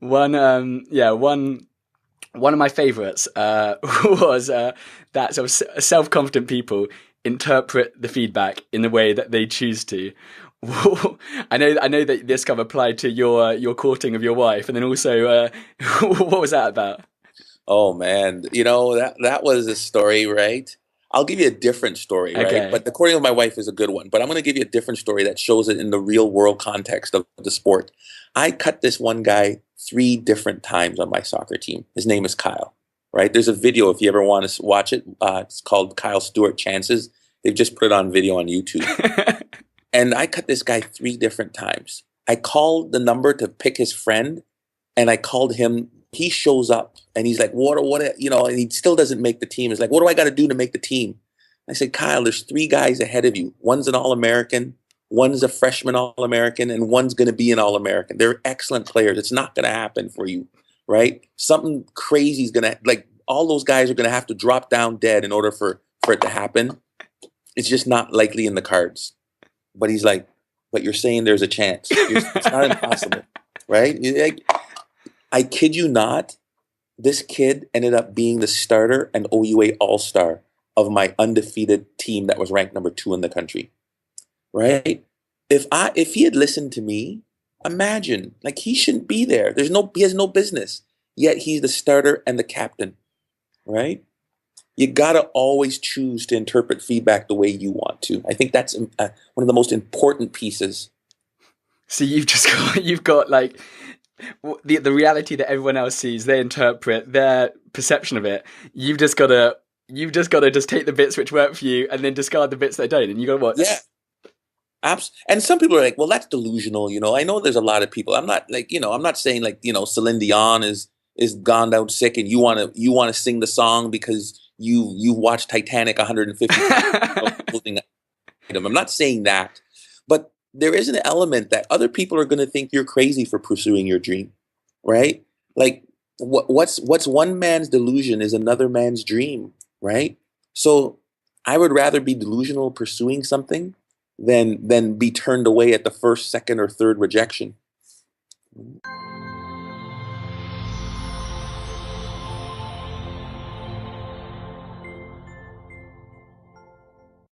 One of my favorites was that sort of self-confident people interpret the feedback in the way that they choose to. I know that this kind of applied to your courting of your wife, and then also what was that about? Oh man, that was a story, right? I'll give you a different story, right? Okay, But the courting of my wife is a good one. But I'm going to give you a different story that shows it in the real world context of the sport. I cut this one guy three different times on my soccer team. His name is Kyle, right? There's a video if you ever want to watch it. It's called Kyle Stewart Chances. They've just put it on video on YouTube. And I cut this guy three different times. I called the number to pick his friend, and I called him. He shows up, and he's like, and he still doesn't make the team. He's like, what do I got to do to make the team? I said, Kyle, there's three guys ahead of you. One's an All-American, one's a freshman All-American, and one's going to be an All-American. They're excellent players. It's not going to happen for you, right? Something crazy is going to, like, all those guys are going to have to drop down dead in order for it to happen. It's just not likely in the cards. But he's like, but you're saying there's a chance. It's not impossible, right? Like, I kid you not, this kid ended up being the starter and OUA All-Star of my undefeated team that was ranked number 2 in the country, right? If he had listened to me, imagine, like, he shouldn't be there. He has no business. Yet he's the starter and the captain, right? You gotta always choose to interpret feedback the way you want to. I think that's one of the most important pieces. so you've got like the reality that everyone else sees, they interpret their perception of it. You've just got to just take the bits which work for you and then discard the bits that don't, and you got to what? Yeah, and some people are like, well, that's delusional. I know there's a lot of people. I'm not saying like, Celine Dion is gone down sick and you want to sing the song because you watched Titanic 150 times. Closing item. I'm not saying that, but there is an element that other people are going to think you're crazy for pursuing your dream, right? Like what's one man's delusion is another man's dream, right? So I would rather be delusional pursuing something than be turned away at the first, second, or third rejection.